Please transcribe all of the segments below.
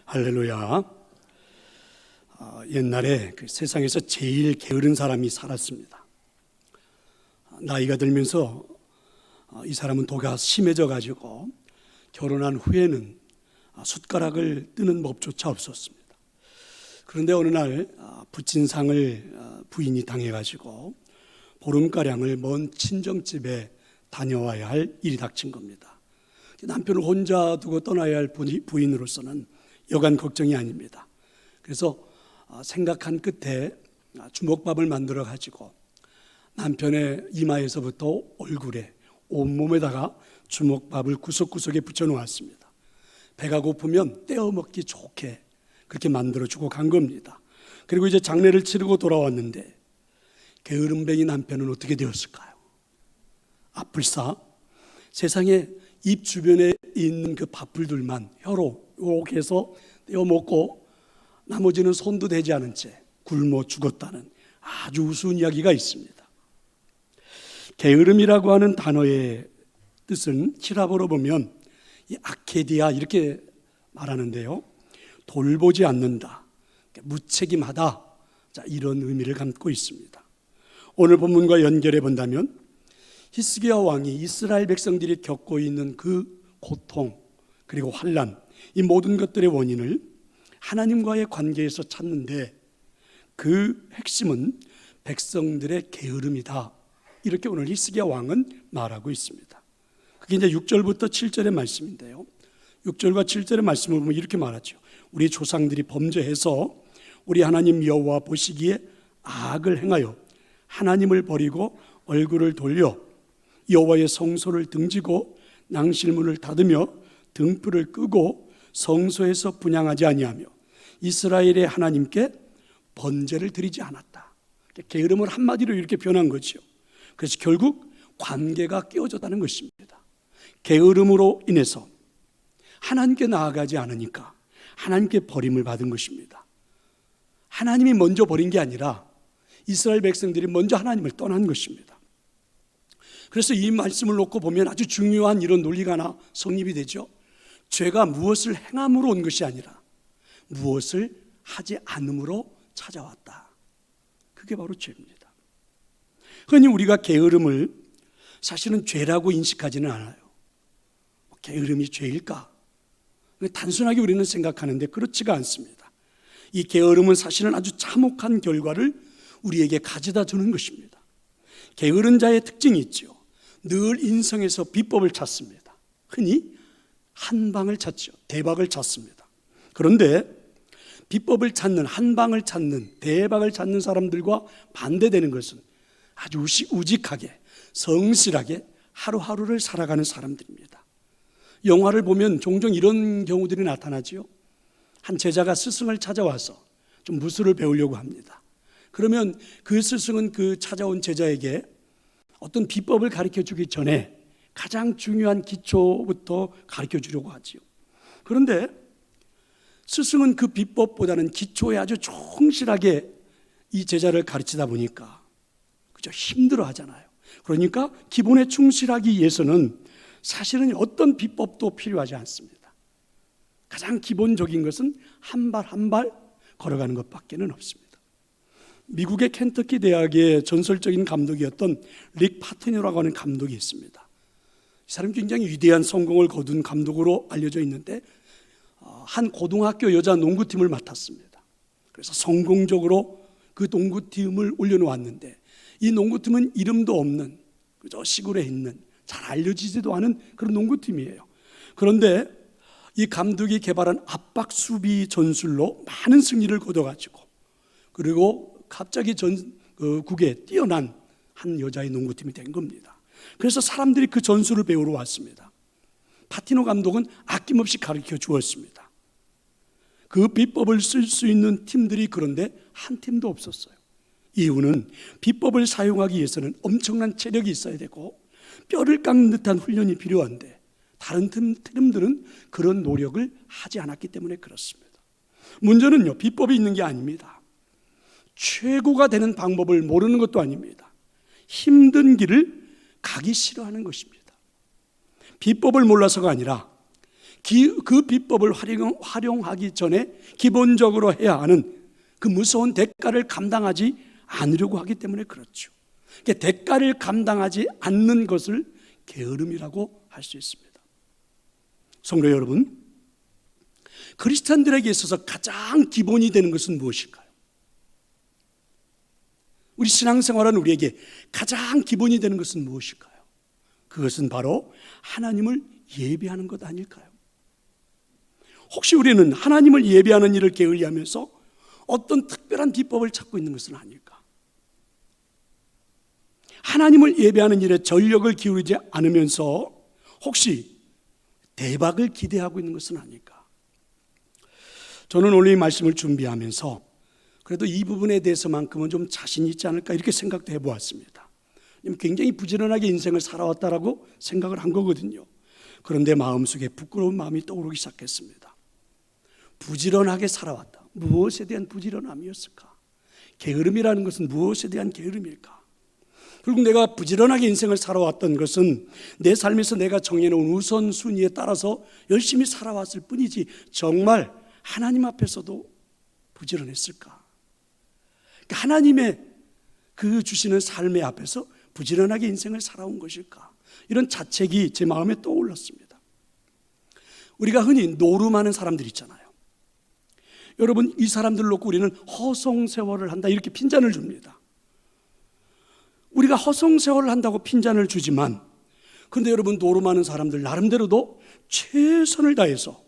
할렐루야. 옛날에 그 세상에서 제일 게으른 사람이 살았습니다. 나이가 들면서 이 사람은 도가 심해져 가지고 결혼한 후에는 숟가락을 뜨는 법조차 없었습니다. 그런데 어느 날 부친상을 부인이 당해가지고 보름가량을 먼 친정집에 다녀와야 할 일이 닥친 겁니다. 남편을 혼자 두고 떠나야 할 부인으로서는 여간 걱정이 아닙니다. 그래서 생각한 끝에 주먹밥을 만들어 가지고 남편의 이마에서부터 얼굴에 온몸에다가 주먹밥을 구석구석에 붙여 놓았습니다. 배가 고프면 떼어 먹기 좋게 그렇게 만들어주고 간 겁니다. 그리고 이제 장례를 치르고 돌아왔는데 게으름뱅이 남편은 어떻게 되었을까요? 아플싸 세상에 입 주변에 있는 그 밥풀들만 혀로 이렇게 해서 떼어 먹고 나머지는 손도 대지 않은 채 굶어 죽었다는 아주 우스운 이야기가 있습니다. 게으름이라고 하는 단어의 뜻은 히라보로 보면 이 아케디아 이렇게 말하는데요, 돌보지 않는다, 무책임하다, 이런 의미를 담고 있습니다. 오늘 본문과 연결해 본다면 히스기야 왕이 이스라엘 백성들이 겪고 있는 그 고통 그리고 환난, 이 모든 것들의 원인을 하나님과의 관계에서 찾는데 그 핵심은 백성들의 게으름이다, 이렇게 오늘 히스기야 왕은 말하고 있습니다. 그게 이제 6절부터 7절의 말씀인데요, 6절과 7절의 말씀을 보면 이렇게 말하죠. 우리 조상들이 범죄해서 우리 하나님 여호와 보시기에 악을 행하여 하나님을 버리고 얼굴을 돌려 여호와의 성소를 등지고 낭실문을 닫으며 등불을 끄고 성소에서 분향하지 아니하며 이스라엘의 하나님께 번제를 드리지 않았다. 게으름을 한마디로 이렇게 표현한 거죠. 그래서 결국 관계가 깨어졌다는 것입니다. 게으름으로 인해서 하나님께 나아가지 않으니까 하나님께 버림을 받은 것입니다. 하나님이 먼저 버린 게 아니라 이스라엘 백성들이 먼저 하나님을 떠난 것입니다. 그래서 이 말씀을 놓고 보면 아주 중요한 이런 논리가 하나 성립이 되죠. 죄가 무엇을 행함으로 온 것이 아니라 무엇을 하지 않음으로 찾아왔다. 그게 바로 죄입니다. 흔히 우리가 게으름을 사실은 죄라고 인식하지는 않아요. 게으름이 죄일까? 단순하게 우리는 생각하는데 그렇지가 않습니다. 이 게으름은 사실은 아주 참혹한 결과를 우리에게 가져다 주는 것입니다. 게으른 자의 특징이 있죠. 늘 인성에서 비법을 찾습니다. 흔히 한방을 찾죠. 대박을 찾습니다. 그런데 비법을 찾는, 한방을 찾는, 대박을 찾는 사람들과 반대되는 것은 아주 우직하게, 성실하게 하루하루를 살아가는 사람들입니다. 영화를 보면 종종 이런 경우들이 나타나지요. 한 제자가 스승을 찾아와서 좀 무술을 배우려고 합니다. 그러면 그 스승은 그 찾아온 제자에게 어떤 비법을 가르쳐 주기 전에 가장 중요한 기초부터 가르쳐 주려고 하지요. 그런데 스승은 그 비법보다는 기초에 아주 충실하게 이 제자를 가르치다 보니까 그저 힘들어 하잖아요. 그러니까 기본에 충실하기 위해서는 사실은 어떤 비법도 필요하지 않습니다. 가장 기본적인 것은 한 발 한 발 걸어가는 것밖에는 없습니다. 미국의 켄터키 대학의 전설적인 감독이었던 릭 파트너라고 하는 감독이 있습니다. 이 사람이 굉장히 위대한 성공을 거둔 감독으로 알려져 있는데 한 고등학교 여자 농구팀을 맡았습니다. 그래서 성공적으로 그 농구팀을 올려놓았는데 이 농구팀은 이름도 없는 그저 시골에 있는 잘 알려지지도 않은 그런 농구팀이에요. 그런데 이 감독이 개발한 압박 수비 전술로 많은 승리를 거둬가지고 그리고 갑자기 전국에 뛰어난 한 여자의 농구팀이 된 겁니다. 그래서 사람들이 그 전술을 배우러 왔습니다. 파티노 감독은 아낌없이 가르쳐 주었습니다. 그 비법을 쓸 수 있는 팀들이 그런데 한 팀도 없었어요. 이유는 비법을 사용하기 위해서는 엄청난 체력이 있어야 되고 뼈를 깎는 듯한 훈련이 필요한데 다른 팀들은 그런 노력을 하지 않았기 때문에 그렇습니다. 문제는요, 비법이 있는 게 아닙니다. 최고가 되는 방법을 모르는 것도 아닙니다. 힘든 길을 가기 싫어하는 것입니다. 비법을 몰라서가 아니라 그 비법을 활용하기 전에 기본적으로 해야 하는 그 무서운 대가를 감당하지 않으려고 하기 때문에 그렇죠. 그러니까 대가를 감당하지 않는 것을 게으름이라고 할 수 있습니다. 성도 여러분, 크리스찬들에게 있어서 가장 기본이 되는 것은 무엇일까요? 우리 신앙생활은 우리에게 가장 기본이 되는 것은 무엇일까요? 그것은 바로 하나님을 예배하는 것 아닐까요? 혹시 우리는 하나님을 예배하는 일을 게을리하면서 어떤 특별한 비법을 찾고 있는 것은 아닐까? 하나님을 예배하는 일에 전력을 기울이지 않으면서 혹시 대박을 기대하고 있는 것은 아닐까? 저는 오늘 이 말씀을 준비하면서 그래도 이 부분에 대해서만큼은 좀 자신이 있지 않을까 이렇게 생각도 해보았습니다. 굉장히 부지런하게 인생을 살아왔다라고 생각을 한 거거든요. 그런데 마음속에 부끄러운 마음이 떠오르기 시작했습니다. 부지런하게 살아왔다. 무엇에 대한 부지런함이었을까? 게으름이라는 것은 무엇에 대한 게으름일까? 결국 내가 부지런하게 인생을 살아왔던 것은 내 삶에서 내가 정해놓은 우선순위에 따라서 열심히 살아왔을 뿐이지 정말 하나님 앞에서도 부지런했을까? 그러니까 하나님의 그 주시는 삶의 앞에서 부지런하게 인생을 살아온 것일까? 이런 자책이 제 마음에 떠올랐습니다. 우리가 흔히 노름하는 사람들 있잖아요. 여러분, 이 사람들 놓고 우리는 허송세월을 한다 이렇게 핀잔을 줍니다. 우리가 허송세월을 한다고 핀잔을 주지만, 그런데 여러분, 노름하는 사람들 나름대로도 최선을 다해서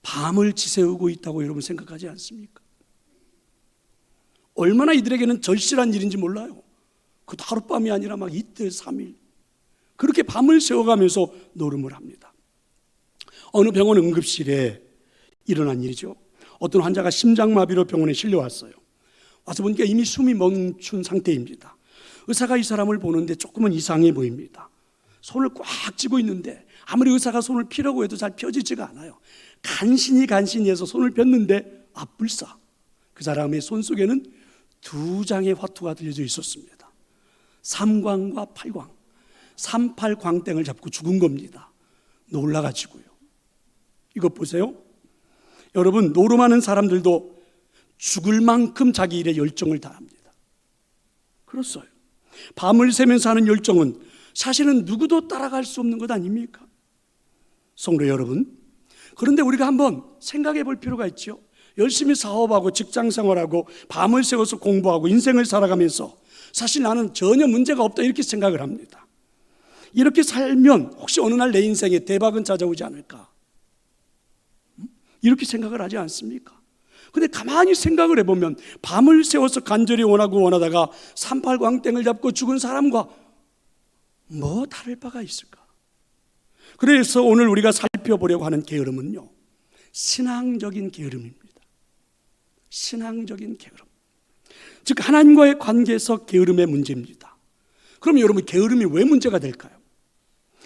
밤을 지새우고 있다고 여러분 생각하지 않습니까? 얼마나 이들에게는 절실한 일인지 몰라요. 그것도 하룻밤이 아니라 막 이틀, 3일 그렇게 밤을 새워가면서 노름을 합니다. 어느 병원 응급실에 일어난 일이죠. 어떤 환자가 심장마비로 병원에 실려왔어요. 와서 보니까 이미 숨이 멈춘 상태입니다. 의사가 이 사람을 보는데 조금은 이상해 보입니다. 손을 꽉 쥐고 있는데 아무리 의사가 손을 피려고 해도 잘 펴지지가 않아요. 간신히 해서 손을 폈는데 불사 그 사람의 손 속에는 2장의 화투가 들려져 있었습니다. 3광과 8광, 38광땡을 잡고 죽은 겁니다. 놀라가지고요. 이것 보세요. 여러분, 노름하는 사람들도 죽을 만큼 자기 일에 열정을 다합니다. 그렇어요. 밤을 새면서 하는 열정은 사실은 누구도 따라갈 수 없는 것 아닙니까? 성도 여러분, 그런데 우리가 한번 생각해 볼 필요가 있죠. 열심히 사업하고 직장생활하고 밤을 새워서 공부하고 인생을 살아가면서 사실 나는 전혀 문제가 없다 이렇게 생각을 합니다. 이렇게 살면 혹시 어느 날 내 인생에 대박은 찾아오지 않을까? 이렇게 생각을 하지 않습니까? 근데 가만히 생각을 해보면 밤을 새워서 간절히 원하다가 38광땡을 잡고 죽은 사람과 뭐 다를 바가 있을까? 그래서 오늘 우리가 살펴보려고 하는 게으름은요, 신앙적인 게으름입니다. 신앙적인 게으름, 즉 하나님과의 관계에서 게으름의 문제입니다. 그럼 여러분, 게으름이 왜 문제가 될까요?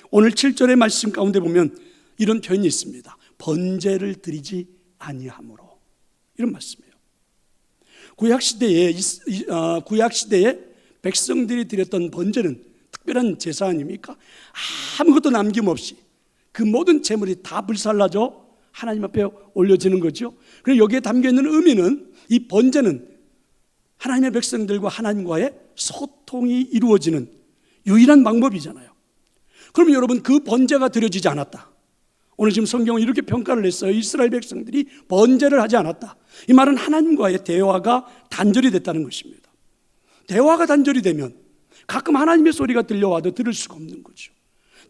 오늘 7절의 말씀 가운데 보면 이런 표현이 있습니다. 번제를 드리지 아니함으로, 이런 말씀이에요. 구약시대에 백성들이 드렸던 번제는 특별한 제사 아닙니까? 아무것도 남김없이 그 모든 제물이 다 불살라져 하나님 앞에 올려지는 거죠. 그리고 여기에 담겨있는 의미는, 이 번제는 하나님의 백성들과 하나님과의 소통이 이루어지는 유일한 방법이잖아요. 그러면 여러분, 그 번제가 드려지지 않았다. 오늘 지금 성경은 이렇게 평가를 했어요. 이스라엘 백성들이 번제를 하지 않았다. 이 말은 하나님과의 대화가 단절이 됐다는 것입니다. 대화가 단절이 되면 가끔 하나님의 소리가 들려와도 들을 수가 없는 거죠.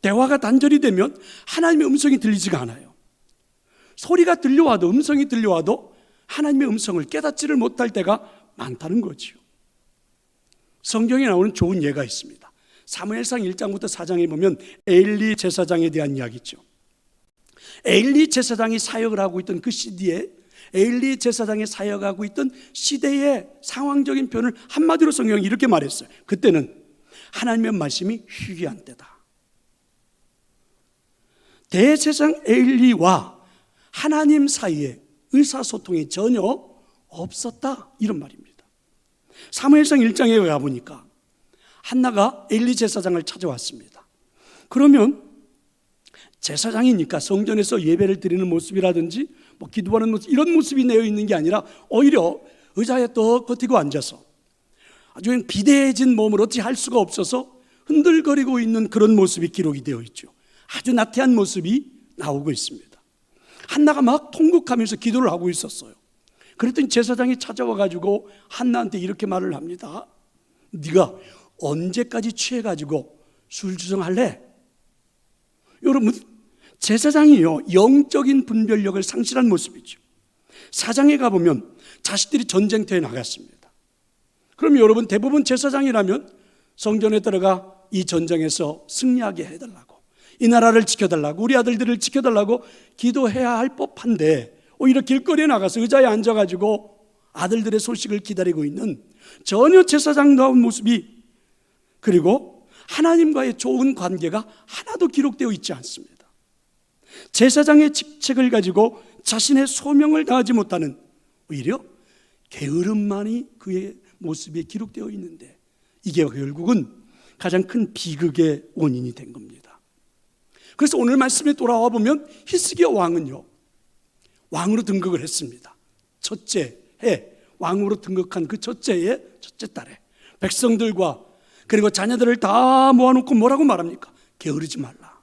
대화가 단절이 되면 하나님의 음성이 들리지가 않아요. 소리가 들려와도, 음성이 들려와도 하나님의 음성을 깨닫지를 못할 때가 많다는 거죠. 성경에 나오는 좋은 예가 있습니다. 사무엘상 1장부터 4장에 보면 에일리 제사장에 대한 이야기죠. 에일리 제사장이 사역을 하고 있던 그 시대에, 에일리 제사장이 사역하고 있던 시대의 상황적인 표현을 한마디로 성경이 이렇게 말했어요. 그때는 하나님의 말씀이 희귀한 때다. 대제사장 에일리와 하나님 사이에 의사소통이 전혀 없었다, 이런 말입니다. 사무엘상 1장에 가보니까 한나가 에일리 제사장을 찾아왔습니다. 그러면 제사장이니까 성전에서 예배를 드리는 모습이라든지 뭐 기도하는 모습, 이런 모습이 내어 있는 게 아니라 오히려 의자에 떡 버티고 앉아서 아주 그냥 비대해진 몸을 어찌 할 수가 없어서 흔들거리고 있는 그런 모습이 기록이 되어 있죠. 아주 나태한 모습이 나오고 있습니다. 한나가 막 통곡하면서 기도를 하고 있었어요. 그랬더니 제사장이 찾아와 가지고 한나한테 이렇게 말을 합니다. 네가 언제까지 취해가지고 술 주정할래? 여러분, 제사장이요, 영적인 분별력을 상실한 모습이죠. 사장에 가보면 자식들이 전쟁터에 나갔습니다. 그럼 여러분, 대부분 제사장이라면 성전에 들어가 이 전쟁에서 승리하게 해달라고, 이 나라를 지켜달라고, 우리 아들들을 지켜달라고 기도해야 할 법한데, 오히려 길거리에 나가서 의자에 앉아가지고 아들들의 소식을 기다리고 있는 전혀 제사장다운 모습이, 그리고 하나님과의 좋은 관계가 하나도 기록되어 있지 않습니다. 제사장의 직책을 가지고 자신의 소명을 다하지 못하는, 오히려 게으름만이 그의 모습에 기록되어 있는데, 이게 결국은 가장 큰 비극의 원인이 된 겁니다. 그래서 오늘 말씀에 돌아와 보면 히스기야 왕은요, 왕으로 등극을 했습니다. 첫째 해 왕으로 등극한 그 첫째 해 첫째 달에 백성들과 그리고 자녀들을 다 모아놓고 뭐라고 말합니까? 게으르지 말라.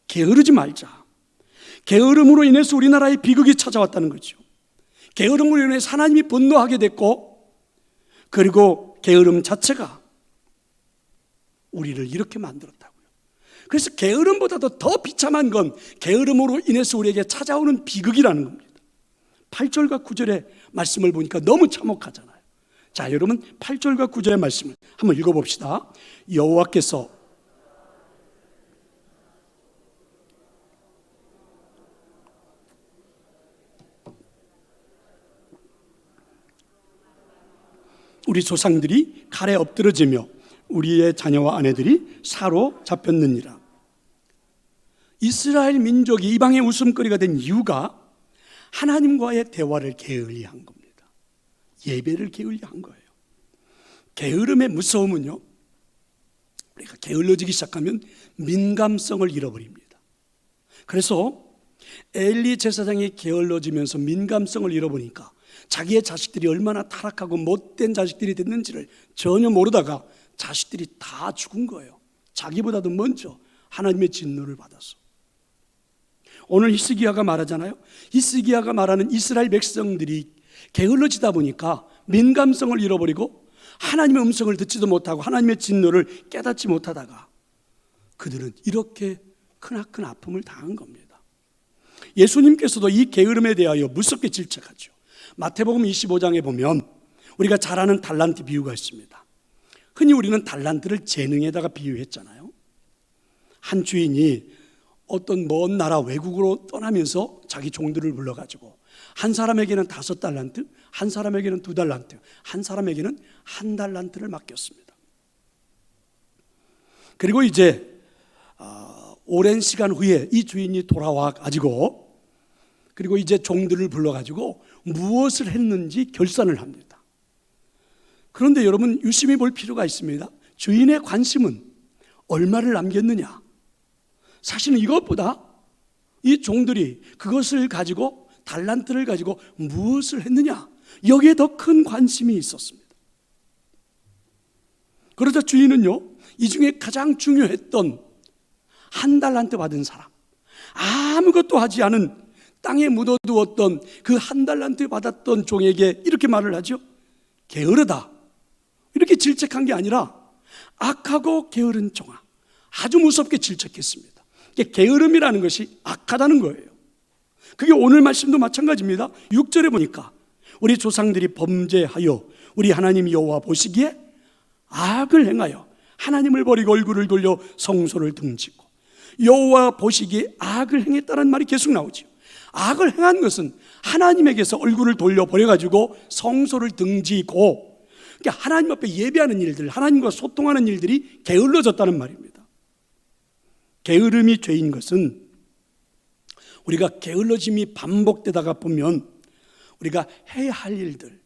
게으르지 말자. 게으름으로 인해서 우리나라에 비극이 찾아왔다는 거죠. 게으름으로 인해서 하나님이 분노하게 됐고, 그리고 게으름 자체가 우리를 이렇게 만들었다고요. 그래서 게으름보다도 더 비참한 건 게으름으로 인해서 우리에게 찾아오는 비극이라는 겁니다. 8절과 9절의 말씀을 보니까 너무 참혹하잖아요. 자, 여러분 8절과 9절의 말씀을 한번 읽어봅시다. 여호와께서 우리 조상들이 칼에 엎드러지며 우리의 자녀와 아내들이 사로잡혔느니라. 이스라엘 민족이 이방의 웃음거리가 된 이유가 하나님과의 대화를 게을리한 겁니다. 예배를 게을리한 거예요. 게으름의 무서움은요, 우리가 게을러지기 시작하면 민감성을 잃어버립니다. 그래서 엘리 제사장이 게을러지면서 민감성을 잃어버리니까 자기의 자식들이 얼마나 타락하고 못된 자식들이 됐는지를 전혀 모르다가 자식들이 다 죽은 거예요. 자기보다도 먼저 하나님의 진노를 받아서. 오늘 히스기야가 말하잖아요. 히스기야가 말하는 이스라엘 백성들이 게을러지다 보니까 민감성을 잃어버리고 하나님의 음성을 듣지도 못하고 하나님의 진노를 깨닫지 못하다가 그들은 이렇게 크나큰 아픔을 당한 겁니다. 예수님께서도 이 게으름에 대하여 무섭게 질책하죠. 마태복음 25장에 보면 우리가 잘 아는 달란트 비유가 있습니다. 흔히 우리는 달란트를 재능에다가 비유했잖아요. 한 주인이 어떤 먼 나라 외국으로 떠나면서 자기 종들을 불러가지고 한 사람에게는 5달란트, 한 사람에게는 2달란트, 한 사람에게는 1달란트를 맡겼습니다. 그리고 이제 오랜 시간 후에 이 주인이 돌아와 가지고, 그리고 이제 종들을 불러가지고 무엇을 했는지 결산을 합니다. 그런데 여러분 유심히 볼 필요가 있습니다. 주인의 관심은 얼마를 남겼느냐? 사실은 이것보다 이 종들이 그것을 가지고, 달란트를 가지고 무엇을 했느냐, 여기에 더 큰 관심이 있었습니다. 그러자 주인은요, 이 중에 가장 중요했던 1달란트 받은 사람, 아무것도 하지 않은 땅에 묻어두었던 그 1달란트 받았던 종에게 이렇게 말을 하죠. 게으르다. 이렇게 질책한 게 아니라 악하고 게으른 종아, 아주 무섭게 질책했습니다. 게으름이라는 것이 악하다는 거예요. 그게 오늘 말씀도 마찬가지입니다. 6절에 보니까 우리 조상들이 범죄하여 우리 하나님 여호와 보시기에 악을 행하여 하나님을 버리고 얼굴을 돌려 성소를 등지고, 여호와 보시기에 악을 행했다는 말이 계속 나오죠. 악을 행한 것은 하나님에게서 얼굴을 돌려버려가지고 성소를 등지고, 그러니까 하나님 앞에 예배하는 일들, 하나님과 소통하는 일들이 게을러졌다는 말입니다. 게으름이 죄인 것은 우리가 게을러짐이 반복되다가 보면 우리가 해야 할 일들,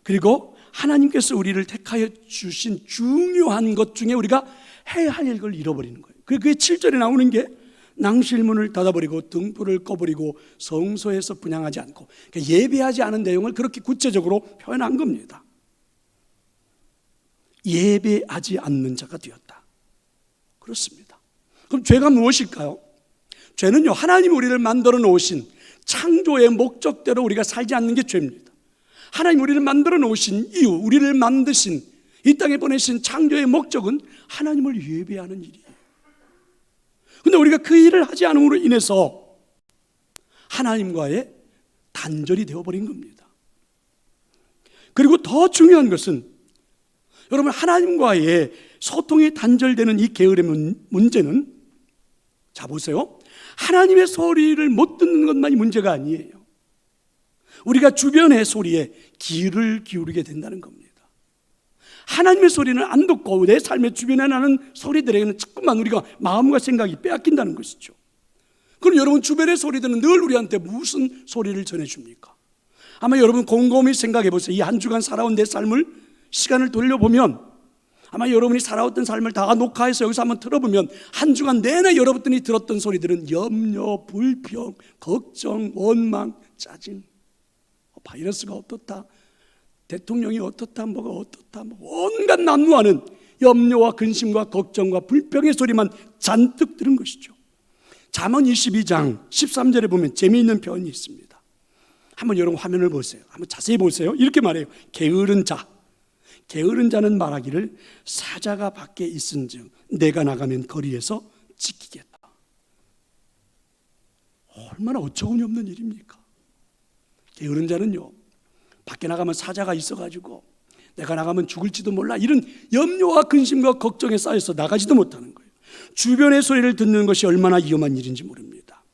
그리고 하나님께서 우리를 택하여 주신 중요한 것 중에 우리가 해야 할 일을 잃어버리는 거예요. 그게 7절에 나오는 게 낭실문을 닫아버리고 등불을 꺼버리고 성소에서 분향하지 않고, 그러니까 예배하지 않은 내용을 그렇게 구체적으로 표현한 겁니다. 예배하지 않는 자가 되었다. 그렇습니다. 그럼 죄가 무엇일까요? 죄는요, 하나님 우리를 만들어 놓으신 창조의 목적대로 우리가 살지 않는 게 죄입니다. 하나님 우리를 만들어 놓으신 이유, 우리를 만드신, 이 땅에 보내신 창조의 목적은 하나님을 예배하는 일이에요. 근데 우리가 그 일을 하지 않음으로 인해서 하나님과의 단절이 되어버린 겁니다. 그리고 더 중요한 것은, 여러분, 하나님과의 소통이 단절되는 이 게으름의 문제는, 자 보세요, 하나님의 소리를 못 듣는 것만이 문제가 아니에요. 우리가 주변의 소리에 귀를 기울이게 된다는 겁니다. 하나님의 소리는 안 듣고 내 삶의 주변에 나는 소리들에게는 자꾸만 우리가 마음과 생각이 빼앗긴다는 것이죠. 그럼 여러분, 주변의 소리들은 늘 우리한테 무슨 소리를 전해줍니까? 아마 여러분 곰곰이 생각해 보세요. 이 한 주간 살아온 내 삶을 시간을 돌려보면, 아마 여러분이 살아왔던 삶을 다 녹화해서 여기서 한번 들어보면 한 주간 내내 여러분들이 들었던 소리들은 염려, 불평, 걱정, 원망, 짜증, 바이러스가 어떻다, 대통령이 어떻다, 뭐가 어떻다, 온갖 난무하는 염려와 근심과 걱정과 불평의 소리만 잔뜩 들은 것이죠. 잠언 22장 13절에 보면 재미있는 표현이 있습니다. 한번 여러분 화면을 보세요. 한번 자세히 보세요. 이렇게 말해요. 게으른 자는 말하기를 사자가 밖에 있은즉 내가 나가면 거리에서 지키겠다. 얼마나 어처구니 없는 일입니까? 게으른 자는요, 밖에 나가면 사자가 있어가지고 내가 나가면 죽을지도 몰라, 이런 염려와 근심과 걱정에 쌓여서 나가지도 못하는 거예요. 주변의 소리를 듣는 것이 얼마나 위험한 일인지 모릅니다.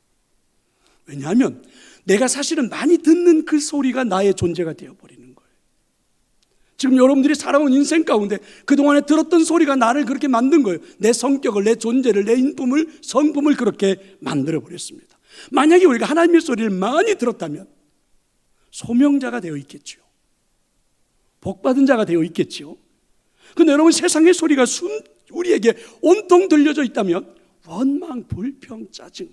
왜냐하면 내가 사실은 많이 듣는 그 소리가 나의 존재가 되어버리는 거예요. 지금 여러분들이 살아온 인생 가운데 그동안에 들었던 소리가 나를 그렇게 만든 거예요. 내 성격을, 내 존재를, 내 인품을, 성품을 그렇게 만들어버렸습니다. 만약에 우리가 하나님의 소리를 많이 들었다면 소명자가 되어 있겠죠. 복받은 자가 되어 있겠죠. 그런데 여러분, 세상의 소리가 우리에게 온통 들려져 있다면 원망, 불평, 짜증,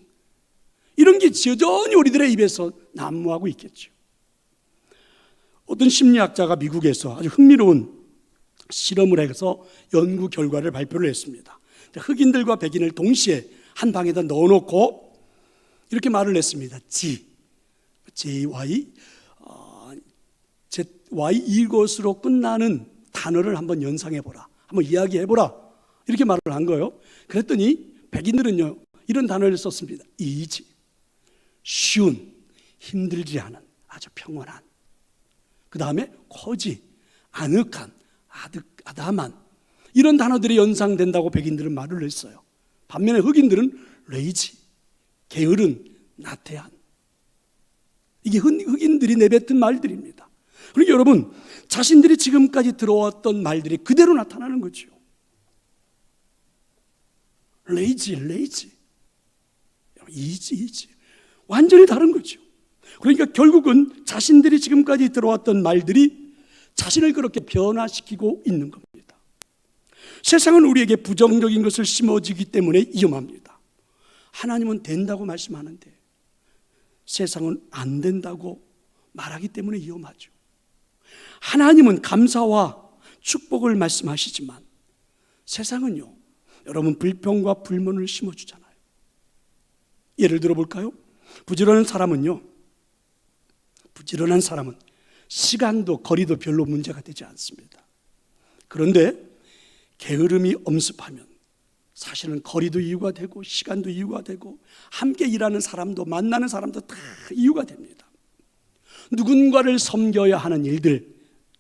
이런 게 여전히 우리들의 입에서 난무하고 있겠죠. 어떤 심리학자가 미국에서 아주 흥미로운 실험을 해서 연구 결과를 발표를 했습니다. 흑인들과 백인을 동시에 한 방에다 넣어놓고 이렇게 말을 했습니다. ZY 이것으로 끝나는 단어를 한번 연상해보라, 한번 이야기해보라, 이렇게 말을 한 거예요. 그랬더니 백인들은요, 이런 단어를 썼습니다. easy, 쉬운, 힘들지 않은, 아주 평온한. 그 다음에 cozy, 아늑한, 아담한, 이런 단어들이 연상된다고 백인들은 말을 했어요. 반면에 흑인들은 lazy, 게으른, 나태한. 이게 흑인들이 내뱉은 말들입니다. 그러니까 여러분, 자신들이 지금까지 들어왔던 말들이 그대로 나타나는 거죠. lazy, easy, 완전히 다른 거죠. 그러니까 결국은 자신들이 지금까지 들어왔던 말들이 자신을 그렇게 변화시키고 있는 겁니다. 세상은 우리에게 부정적인 것을 심어주기 때문에 위험합니다. 하나님은 된다고 말씀하는데 세상은 안 된다고 말하기 때문에 위험하죠. 하나님은 감사와 축복을 말씀하시지만 세상은요, 여러분, 불평과 불만을 심어주잖아요. 예를 들어볼까요? 부지런한 사람은 시간도 거리도 별로 문제가 되지 않습니다. 그런데 게으름이 엄습하면 사실은 거리도 이유가 되고 시간도 이유가 되고 함께 일하는 사람도 만나는 사람도 다 이유가 됩니다. 누군가를 섬겨야 하는 일들,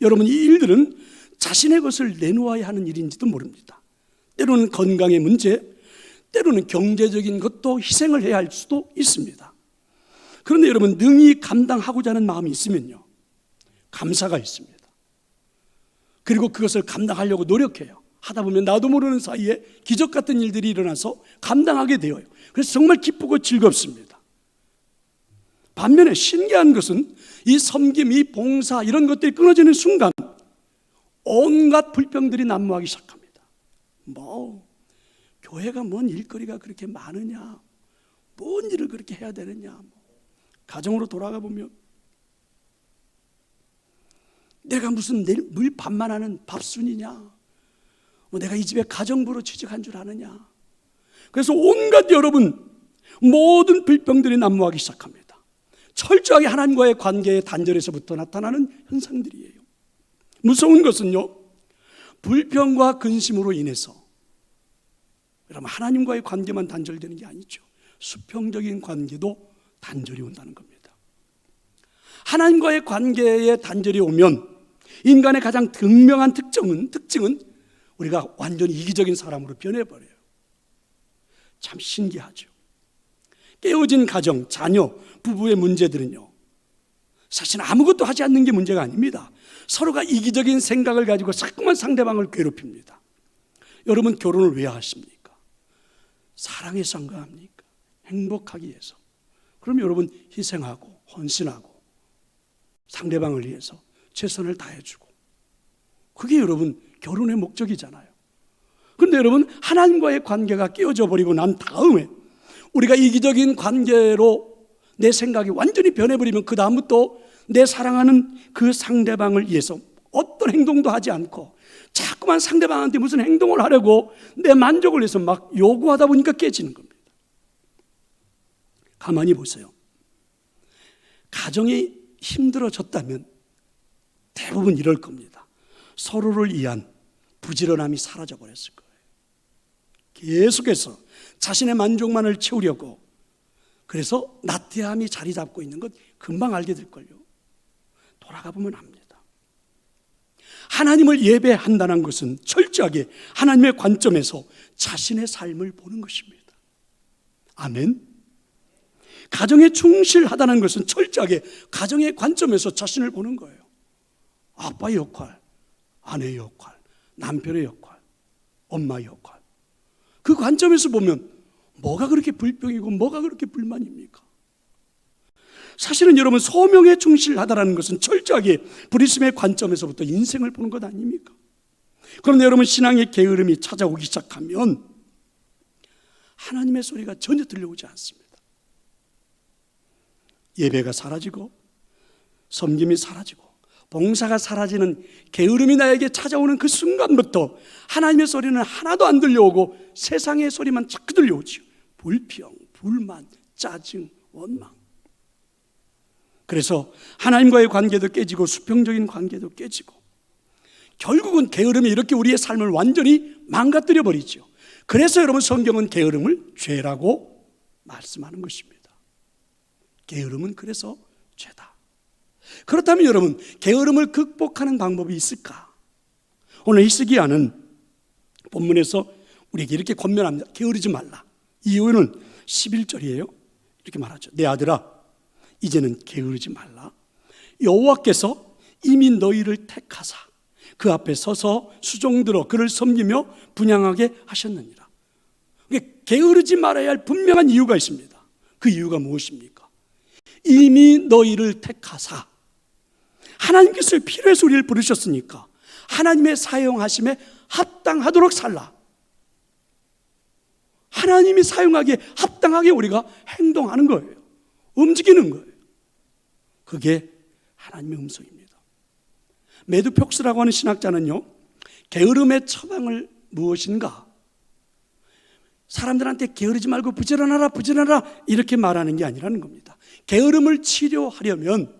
여러분, 이 일들은 자신의 것을 내놓아야 하는 일인지도 모릅니다. 때로는 건강의 문제, 때로는 경제적인 것도 희생을 해야 할 수도 있습니다. 그런데 여러분, 능히 감당하고자 하는 마음이 있으면요, 감사가 있습니다. 그리고 그것을 감당하려고 노력해요. 하다 보면 나도 모르는 사이에 기적 같은 일들이 일어나서 감당하게 되어요. 그래서 정말 기쁘고 즐겁습니다. 반면에 신기한 것은 이 섬김, 이 봉사, 이런 것들이 끊어지는 순간 온갖 불평들이 난무하기 시작합니다. 교회가 뭔 일거리가 그렇게 많으냐, 뭔 일을 그렇게 해야 되느냐. 가정으로 돌아가 보면 내가 무슨 늘 밥만 하는 밥순이냐, 내가 이 집에 가정부로 취직한 줄 아느냐. 그래서 온갖 여러분 모든 불평들이 난무하기 시작합니다. 철저하게 하나님과의 관계의 단절에서부터 나타나는 현상들이에요. 무서운 것은요, 불평과 근심으로 인해서 여러분 하나님과의 관계만 단절되는 게 아니죠. 수평적인 관계도 단절이 온다는 겁니다. 하나님과의 관계에 단절이 오면 인간의 가장 극명한 특징은 우리가 완전히 이기적인 사람으로 변해버려요. 참 신기하죠. 깨어진 가정, 자녀, 부부의 문제들은요, 사실 아무것도 하지 않는 게 문제가 아닙니다. 서로가 이기적인 생각을 가지고 자꾸만 상대방을 괴롭힙니다. 여러분 결혼을 왜 하십니까? 사랑해서 한 거 합니까? 행복하기 위해서. 그럼 여러분 희생하고 헌신하고 상대방을 위해서 최선을 다해주고, 그게 여러분 결혼의 목적이잖아요. 그런데 여러분 하나님과의 관계가 깨어져 버리고 난 다음에 우리가 이기적인 관계로 내 생각이 완전히 변해버리면 그 다음부터 내 사랑하는 그 상대방을 위해서 어떤 행동도 하지 않고 자꾸만 상대방한테 무슨 행동을 하려고 내 만족을 위해서 막 요구하다 보니까 깨지는 겁니다. 가만히 보세요. 가정이 힘들어졌다면 대부분 이럴 겁니다. 서로를 위한 부지런함이 사라져 버렸을 거예요. 계속해서 자신의 만족만을 채우려고, 그래서 나태함이 자리 잡고 있는 것 금방 알게 될걸요. 돌아가 보면 압니다. 하나님을 예배한다는 것은 철저하게 하나님의 관점에서 자신의 삶을 보는 것입니다. 아멘. 가정에 충실하다는 것은 철저하게 가정의 관점에서 자신을 보는 거예요. 아빠의 역할, 아내의 역할, 남편의 역할, 엄마의 역할. 그 관점에서 보면 뭐가 그렇게 불평이고 뭐가 그렇게 불만입니까? 사실은 여러분 소명에 충실하다는 것은 철저하게 부르심의 관점에서부터 인생을 보는 것 아닙니까? 그런데 여러분 신앙의 게으름이 찾아오기 시작하면 하나님의 소리가 전혀 들려오지 않습니다. 예배가 사라지고 섬김이 사라지고 봉사가 사라지는 게으름이 나에게 찾아오는 그 순간부터 하나님의 소리는 하나도 안 들려오고 세상의 소리만 자꾸 들려오죠. 불평, 불만, 짜증, 원망. 그래서 하나님과의 관계도 깨지고 수평적인 관계도 깨지고 결국은 게으름이 이렇게 우리의 삶을 완전히 망가뜨려 버리죠. 그래서 여러분 성경은 게으름을 죄라고 말씀하는 것입니다. 게으름은 그래서 죄다. 그렇다면 여러분 게으름을 극복하는 방법이 있을까? 오늘 히스기야는 본문에서 우리에게 이렇게 권면합니다. 게으르지 말라. 이유는 11절이에요. 이렇게 말하죠. 내 아들아, 이제는 게으르지 말라. 여호와께서 이미 너희를 택하사 그 앞에 서서 수종들어 그를 섬기며 분향하게 하셨느니라. 게으르지 말아야 할 분명한 이유가 있습니다. 그 이유가 무엇입니까? 이미 너희를 택하사, 하나님께서 필요해서 우리를 부르셨으니까 하나님의 사용하심에 합당하도록 살라. 하나님이 사용하기에 합당하게 우리가 행동하는 거예요. 움직이는 거예요. 그게 하나님의 음성입니다. 매드 폭스라고 하는 신학자는요, 게으름의 처방을 무엇인가? 사람들한테 게으르지 말고 부지런하라 이렇게 말하는 게 아니라는 겁니다. 게으름을 치료하려면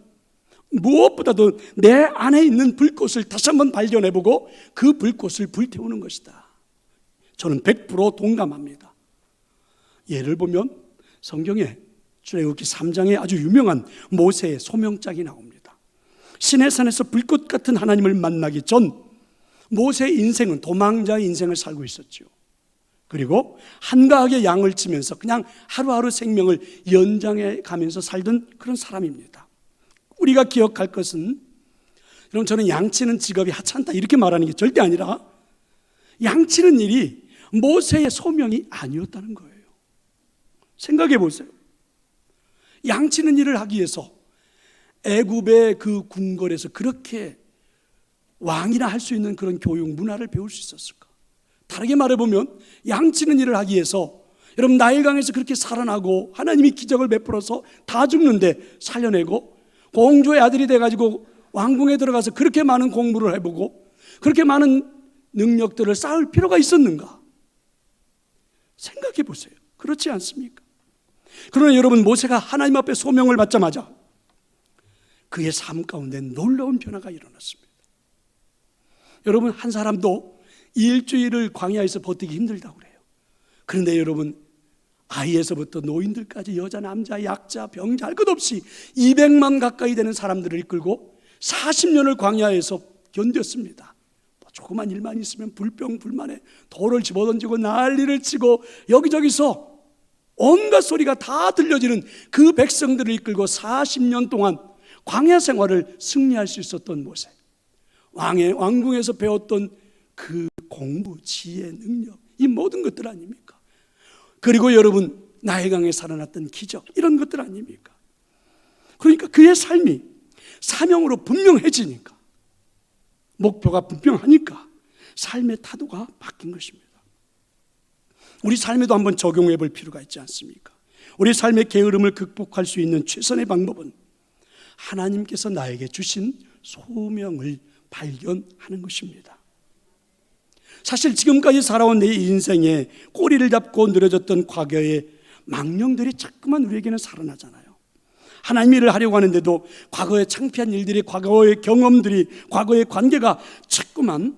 무엇보다도 내 안에 있는 불꽃을 다시 한번 발견해보고 그 불꽃을 불태우는 것이다. 저는 100% 동감합니다. 예를 보면 성경에 출애굽기 3장에 아주 유명한 모세의 소명장이 나옵니다. 시내산에서 불꽃 같은 하나님을 만나기 전 모세의 인생은 도망자의 인생을 살고 있었죠. 그리고 한가하게 양을 치면서 그냥 하루하루 생명을 연장해 가면서 살던 그런 사람입니다. 우리가 기억할 것은, 여러분 저는 양치는 직업이 하찮다 이렇게 말하는 게 절대 아니라 양치는 일이 모세의 소명이 아니었다는 거예요. 생각해 보세요. 양치는 일을 하기 위해서 애굽의 그 궁궐에서 그렇게 왕이나 할 수 있는 그런 교육 문화를 배울 수 있었을까? 다르게 말해보면 양치는 일을 하기 위해서 여러분, 나일강에서 그렇게 살아나고 하나님이 기적을 베풀어서 다 죽는데 살려내고 공주의 아들이 돼가지고 왕궁에 들어가서 그렇게 많은 공부를 해보고 그렇게 많은 능력들을 쌓을 필요가 있었는가? 생각해 보세요. 그렇지 않습니까? 그러나 여러분, 모세가 하나님 앞에 소명을 받자마자 그의 삶 가운데 놀라운 변화가 일어났습니다. 여러분, 한 사람도 일주일을 광야에서 버티기 힘들다고 그래요. 그런데 여러분, 아이에서부터 노인들까지 여자, 남자, 약자, 병자 할 것 없이 200만 가까이 되는 사람들을 이끌고 40년을 광야에서 견뎠습니다. 조그만 일만 있으면 불평불만에 돌을 집어던지고 난리를 치고 여기저기서 온갖 소리가 다 들려지는 그 백성들을 이끌고 40년 동안 광야 생활을 승리할 수 있었던 모세, 왕궁에서 배웠던 그 공부, 지혜, 능력, 이 모든 것들 아닙니까? 그리고 여러분, 나일강에 살아났던 기적, 이런 것들 아닙니까? 그러니까 그의 삶이 사명으로 분명해지니까, 목표가 분명하니까 삶의 타도가 바뀐 것입니다. 우리 삶에도 한번 적용해 볼 필요가 있지 않습니까? 우리 삶의 게으름을 극복할 수 있는 최선의 방법은 하나님께서 나에게 주신 소명을 발견하는 것입니다. 사실 지금까지 살아온 내 인생에 꼬리를 잡고 늘어졌던 과거의 망령들이 자꾸만 우리에게는 살아나잖아요. 하나님 일을 하려고 하는데도 과거의 창피한 일들이, 과거의 경험들이, 과거의 관계가 자꾸만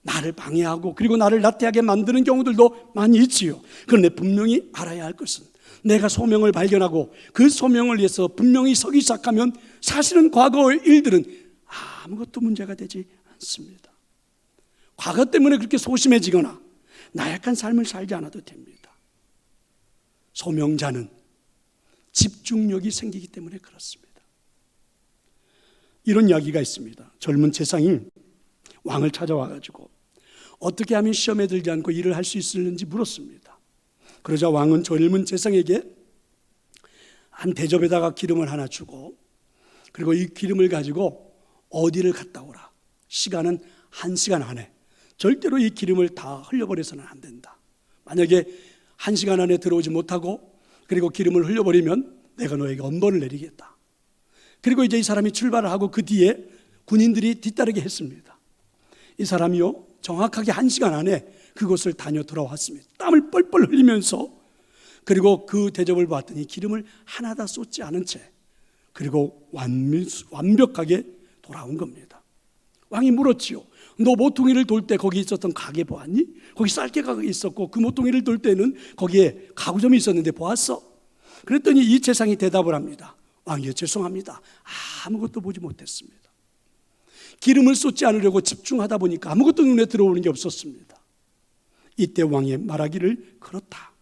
나를 방해하고 그리고 나를 나태하게 만드는 경우들도 많이 있지요. 그런데 분명히 알아야 할 것은 내가 소명을 발견하고 그 소명을 위해서 분명히 서기 시작하면 사실은 과거의 일들은 아무것도 문제가 되지 않습니다. 과거 때문에 그렇게 소심해지거나 나약한 삶을 살지 않아도 됩니다. 소명자는 집중력이 생기기 때문에 그렇습니다. 이런 이야기가 있습니다. 젊은 재상이 왕을 찾아와가지고 어떻게 하면 시험에 들지 않고 일을 할 수 있을는지 물었습니다. 그러자 왕은 젊은 재상에게 한 대접에다가 기름을 하나 주고, 그리고 이 기름을 가지고 어디를 갔다 오라. 시간은 1시간 안에, 절대로 이 기름을 다 흘려버려서는 안 된다. 만약에 1시간 안에 들어오지 못하고 그리고 기름을 흘려버리면 내가 너에게 엄벌을 내리겠다. 그리고 이제 이 사람이 출발을 하고 그 뒤에 군인들이 뒤따르게 했습니다. 이 사람이요, 정확하게 1시간 안에 그곳을 다녀 돌아왔습니다. 땀을 뻘뻘 흘리면서, 그리고 그 대접을 받더니 기름을 하나 다 쏟지 않은 채, 그리고 완벽하게 돌아온 겁니다. 왕이 물었지요. 너 모퉁이를 돌 때 거기 있었던 가게 보았니? 거기 쌀개가 있었고 그 모퉁이를 돌 때는 거기에 가구점이 있었는데 보았어? 그랬더니 이 재상이 대답을 합니다. 왕이여, 죄송합니다. 아무것도 보지 못했습니다. 기름을 쏟지 않으려고 집중하다 보니까 아무것도 눈에 들어오는 게 없었습니다. 이때 왕이 말하기를, 그렇다.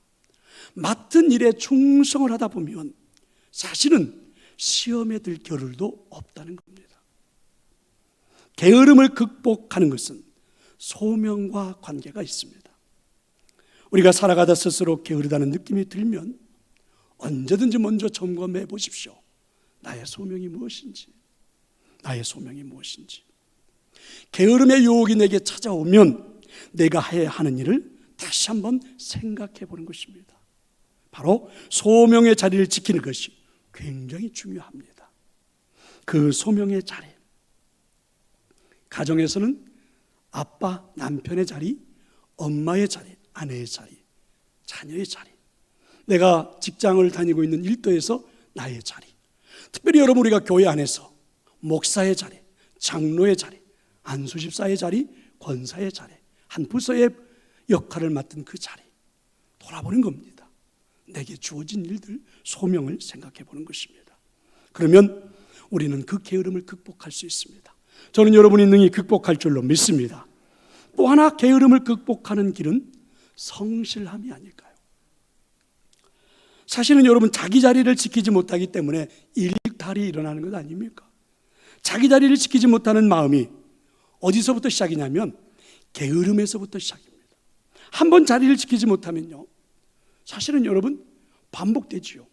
맡은 일에 충성을 하다 보면 사실은 시험에 들 겨를도 없다는 겁니다. 게으름을 극복하는 것은 소명과 관계가 있습니다. 우리가 살아가다 스스로 게으르다는 느낌이 들면 언제든지 먼저 점검해 보십시오. 나의 소명이 무엇인지, 나의 소명이 무엇인지. 게으름의 유혹이 내게 찾아오면 내가 해야 하는 일을 다시 한번 생각해 보는 것입니다. 바로 소명의 자리를 지키는 것이 굉장히 중요합니다. 그 소명의 자리, 가정에서는 아빠, 남편의 자리, 엄마의 자리, 아내의 자리, 자녀의 자리, 내가 직장을 다니고 있는 일터에서 나의 자리, 특별히 여러분, 우리가 교회 안에서 목사의 자리, 장로의 자리, 안수집사의 자리, 권사의 자리, 한 부서의 역할을 맡은 그 자리, 돌아보는 겁니다. 내게 주어진 일들, 소명을 생각해 보는 것입니다. 그러면 우리는 그 게으름을 극복할 수 있습니다. 저는 여러분이 능히 극복할 줄로 믿습니다. 또 하나 게으름을 극복하는 길은 성실함이 아닐까요? 사실은 여러분, 자기 자리를 지키지 못하기 때문에 일탈이 일어나는 것 아닙니까? 자기 자리를 지키지 못하는 마음이 어디서부터 시작이냐면 게으름에서부터 시작입니다. 한번 자리를 지키지 못하면요, 사실은 여러분 반복되지요.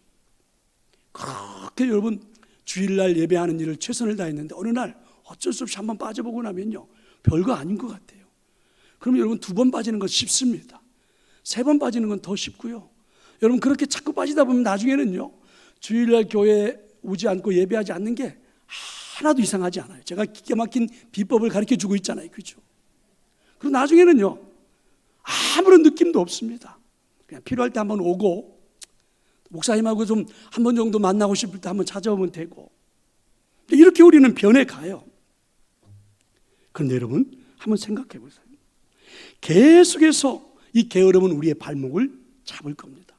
그렇게 여러분 주일날 예배하는 일을 최선을 다했는데 어느 날 어쩔 수 없이 한번 빠져보고 나면요, 별거 아닌 것 같아요. 그럼 여러분 2번 빠지는 건 쉽습니다. 3번 빠지는 건 더 쉽고요. 여러분 그렇게 자꾸 빠지다 보면 나중에는요, 주일날 교회 오지 않고 예배하지 않는 게 하나도 이상하지 않아요. 제가 기가 막힌 비법을 가르쳐 주고 있잖아요. 그렇죠? 그리고 나중에는요, 아무런 느낌도 없습니다. 그냥 필요할 때 한번 오고, 목사님하고 좀 한 번 정도 만나고 싶을 때 한번 찾아오면 되고, 이렇게 우리는 변해가요. 그런데 여러분 한번 생각해 보세요. 계속해서 이 게으름은 우리의 발목을 잡을 겁니다.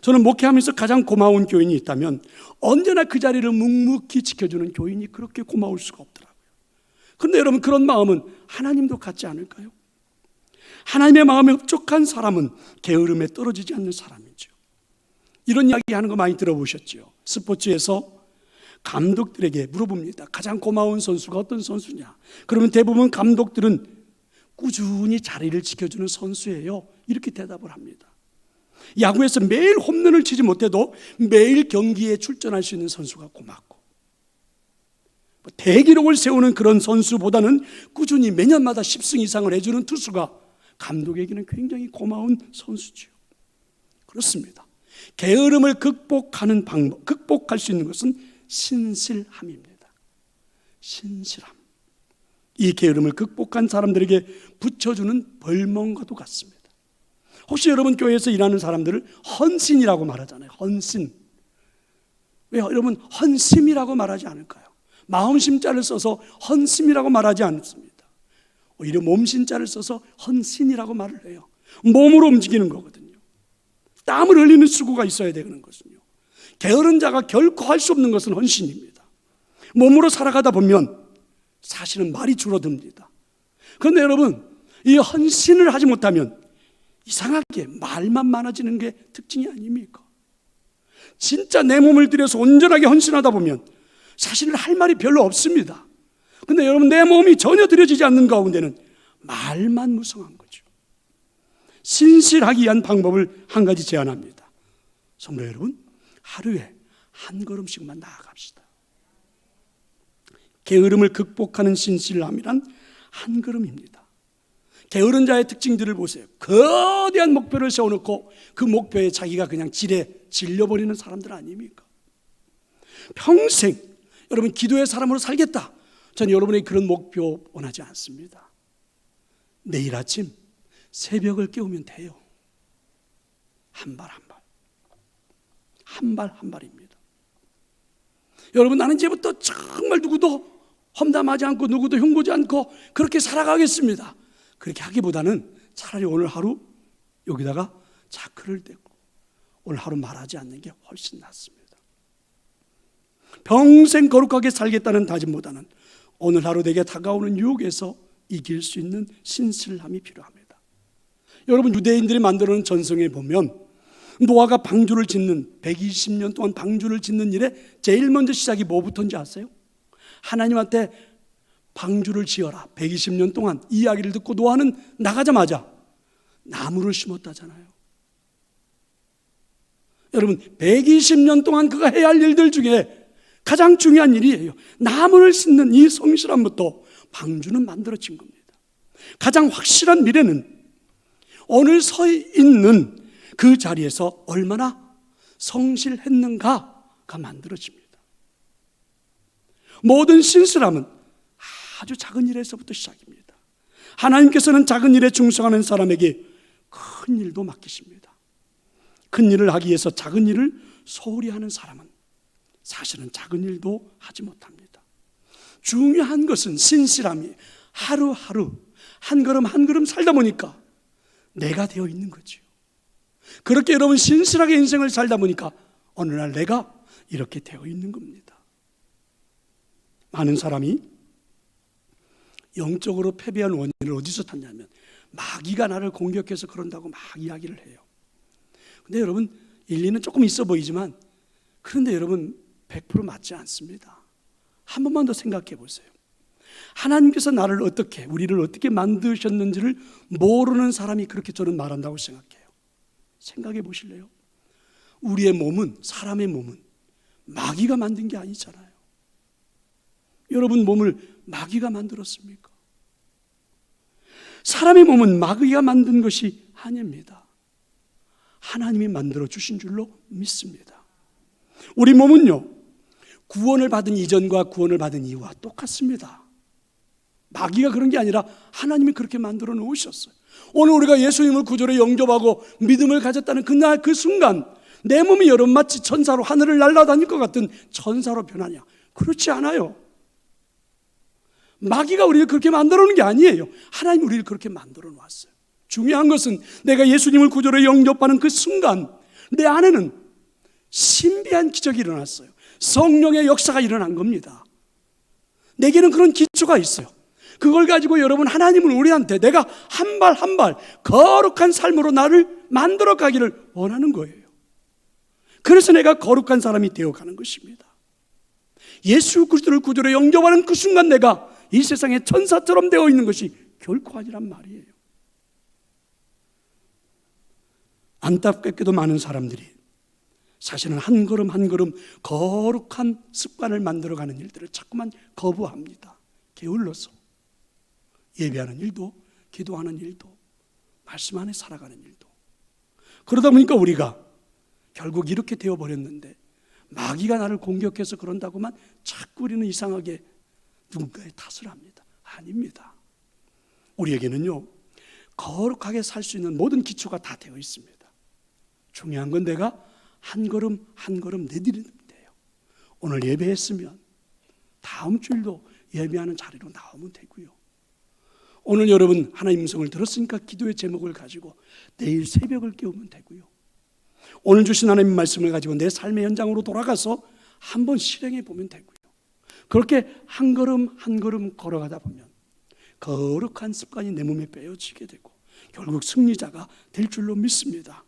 저는 목회하면서 가장 고마운 교인이 있다면 언제나 그 자리를 묵묵히 지켜주는 교인이 그렇게 고마울 수가 없더라고요. 그런데 여러분 그런 마음은 하나님도 갖지 않을까요? 하나님의 마음에 흡족한 사람은 게으름에 떨어지지 않는 사람이죠. 이런 이야기 하는 거 많이 들어보셨죠? 스포츠에서 감독들에게 물어봅니다. 가장 고마운 선수가 어떤 선수냐? 그러면 대부분 감독들은 꾸준히 자리를 지켜주는 선수예요, 이렇게 대답을 합니다. 야구에서 매일 홈런을 치지 못해도 매일 경기에 출전할 수 있는 선수가 고맙고, 대기록을 세우는 그런 선수보다는 꾸준히 매년마다 10승 이상을 해주는 투수가 감독에게는 굉장히 고마운 선수죠. 그렇습니다. 게으름을 극복하는 방법, 극복할 수 있는 것은 신실함입니다. 신실함. 이 게으름을 극복한 사람들에게 붙여주는 벌목과도 같습니다. 혹시 여러분 교회에서 일하는 사람들을 헌신이라고 말하잖아요. 헌신. 왜요? 여러분 헌심이라고 말하지 않을까요? 마음심자를 써서 헌심이라고 말하지 않습니다. 오히려 몸심자를 써서 헌신이라고 말을 해요. 몸으로 움직이는 거거든요. 땀을 흘리는 수고가 있어야 되는 것은요. 게으른 자가 결코 할 수 없는 것은 헌신입니다. 몸으로 살아가다 보면 사실은 말이 줄어듭니다. 그런데 여러분 이 헌신을 하지 못하면 이상하게 말만 많아지는 게 특징이 아닙니까? 진짜 내 몸을 들여서 온전하게 헌신하다 보면 사실은 할 말이 별로 없습니다. 근데 여러분 내 몸이 전혀 들여지지 않는 가운데는 말만 무성한 거죠. 신실하기 위한 방법을 한 가지 제안합니다. 성도 여러분, 하루에 한 걸음씩만 나아갑시다. 게으름을 극복하는 신실함이란 한 걸음입니다. 게으른 자의 특징들을 보세요. 거대한 목표를 세워놓고 그 목표에 자기가 그냥 질려버리는 사람들 아닙니까? 평생 여러분 기도의 사람으로 살겠다, 저는 여러분의 그런 목표 원하지 않습니다. 내일 아침 새벽을 깨우면 돼요. 한 발 한 발, 한 발 한 발입니다. 여러분 나는 이제부터 정말 누구도 험담하지 않고 누구도 흉보지 않고 그렇게 살아가겠습니다, 그렇게 하기보다는 차라리 오늘 하루 여기다가 자크를 떼고 오늘 하루 말하지 않는 게 훨씬 낫습니다. 평생 거룩하게 살겠다는 다짐보다는 오늘 하루 내게 다가오는 유혹에서 이길 수 있는 신실함이 필요합니다. 여러분 유대인들이 만들어놓은 전성에 보면 노아가 방주를 짓는 120년 동안 방주를 짓는 일에 제일 먼저 시작이 뭐부터인지 아세요? 하나님한테 방주를 지어라 120년 동안 이 이야기를 듣고 노아는 나가자마자 나무를 심었다잖아요. 여러분 120년 동안 그가 해야 할 일들 중에 가장 중요한 일이에요. 나무를 심는 이 성실함부터 방주는 만들어진 겁니다. 가장 확실한 미래는 오늘 서 있는 그 자리에서 얼마나 성실했는가가 만들어집니다. 모든 신실함은 아주 작은 일에서부터 시작입니다. 하나님께서는 작은 일에 충성하는 사람에게 큰 일도 맡기십니다. 큰 일을 하기 위해서 작은 일을 소홀히 하는 사람은 사실은 작은 일도 하지 못합니다. 중요한 것은 신실함이 하루하루 한 걸음 한 걸음 살다 보니까 내가 되어 있는 거죠. 그렇게 여러분 신실하게 인생을 살다 보니까 어느 날 내가 이렇게 되어 있는 겁니다. 많은 사람이 영적으로 패배한 원인을 어디서 찾냐면 마귀가 나를 공격해서 그런다고 막 이야기를 해요. 근데 여러분 일리는 조금 있어 보이지만 그런데 여러분 100% 맞지 않습니다. 한 번만 더 생각해 보세요. 하나님께서 나를 어떻게, 우리를 어떻게 만드셨는지를 모르는 사람이 그렇게 저는 말한다고 생각해요. 생각해 보실래요? 우리의 몸은, 사람의 몸은 마귀가 만든 게 아니잖아요. 여러분 몸을 마귀가 만들었습니까? 사람의 몸은 마귀가 만든 것이 아닙니다. 하나님이 만들어 주신 줄로 믿습니다. 우리 몸은요, 구원을 받은 이전과 구원을 받은 이후와 똑같습니다. 마귀가 그런 게 아니라 하나님이 그렇게 만들어 놓으셨어요. 오늘 우리가 예수님을 구주로 영접하고 믿음을 가졌다는 그날 그 순간 내 몸이 여러분 마치 천사로 하늘을 날아다닐 것 같은 천사로 변하냐? 그렇지 않아요. 마귀가 우리를 그렇게 만들어 놓은 게 아니에요. 하나님이 우리를 그렇게 만들어 놨어요. 중요한 것은 내가 예수님을 구주로 영접하는 그 순간 내 안에는 신비한 기적이 일어났어요. 성령의 역사가 일어난 겁니다. 내게는 그런 기초가 있어요. 그걸 가지고 여러분, 하나님은 우리한테 내가 한 발 한 발 거룩한 삶으로 나를 만들어 가기를 원하는 거예요. 그래서 내가 거룩한 사람이 되어가는 것입니다. 예수 그리스도를 구주로 영접하는 그 순간 내가 이 세상에 천사처럼 되어 있는 것이 결코 아니란 말이에요. 안타깝게도 많은 사람들이 사실은 한 걸음 한 걸음 거룩한 습관을 만들어가는 일들을 자꾸만 거부합니다. 게을러서 예배하는 일도, 기도하는 일도, 말씀 안에 살아가는 일도. 그러다 보니까 우리가 결국 이렇게 되어버렸는데, 마귀가 나를 공격해서 그런다고만 자꾸 우리는 이상하게 누군가의 탓을 합니다. 아닙니다. 우리에게는요, 거룩하게 살 수 있는 모든 기초가 다 되어 있습니다. 중요한 건 내가 한 걸음 한 걸음 내디디면 돼요. 오늘 예배했으면 다음 주일도 예배하는 자리로 나오면 되고요. 오늘 여러분 하나님 음성을 들었으니까 기도의 제목을 가지고 내일 새벽을 깨우면 되고요. 오늘 주신 하나님 말씀을 가지고 내 삶의 현장으로 돌아가서 한번 실행해 보면 되고요. 그렇게 한 걸음 한 걸음 걸어가다 보면 거룩한 습관이 내 몸에 빼어지게 되고 결국 승리자가 될 줄로 믿습니다.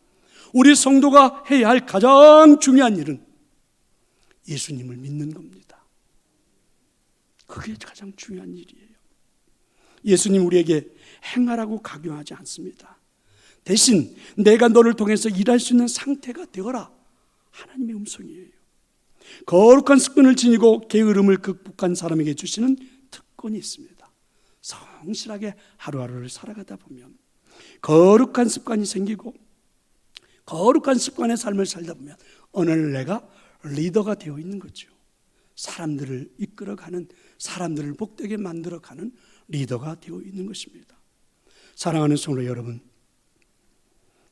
우리 성도가 해야 할 가장 중요한 일은 예수님을 믿는 겁니다. 그게 가장 중요한 일이에요. 예수님 우리에게 행하라고 강요하지 않습니다. 대신 내가 너를 통해서 일할 수 있는 상태가 되어라, 하나님의 음성이에요. 거룩한 습관을 지니고 게으름을 극복한 사람에게 주시는 특권이 있습니다. 성실하게 하루하루를 살아가다 보면 거룩한 습관이 생기고 거룩한 습관의 삶을 살다 보면 오늘 내가 리더가 되어 있는 거죠. 사람들을 이끌어가는, 사람들을 복되게 만들어가는 리더가 되어 있는 것입니다. 사랑하는 성도 여러분,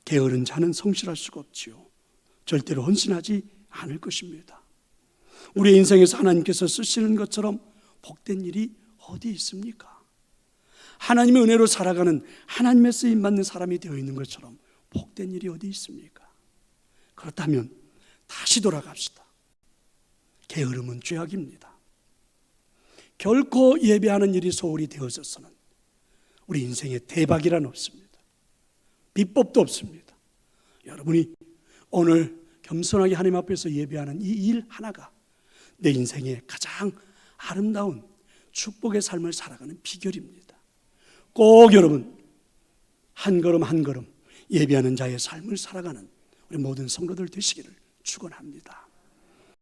게으른 자는 성실할 수가 없지요. 절대로 헌신하지 않을 것입니다. 우리의 인생에서 하나님께서 쓰시는 것처럼 복된 일이 어디 있습니까? 하나님의 은혜로 살아가는, 하나님의 쓰임받는 사람이 되어 있는 것처럼 복된 일이 어디 있습니까? 그렇다면 다시 돌아갑시다. 게으름은 죄악입니다. 결코 예배하는 일이 소홀히 되어져서는 우리 인생에 대박이란 없습니다. 비법도 없습니다. 여러분이 오늘 겸손하게 하나님 앞에서 예배하는 이 일 하나가 내 인생의 가장 아름다운 축복의 삶을 살아가는 비결입니다. 꼭 여러분 한 걸음 한 걸음 예배하는 자의 삶을 살아가는 우리 모든 성도들 되시기를 축원합니다.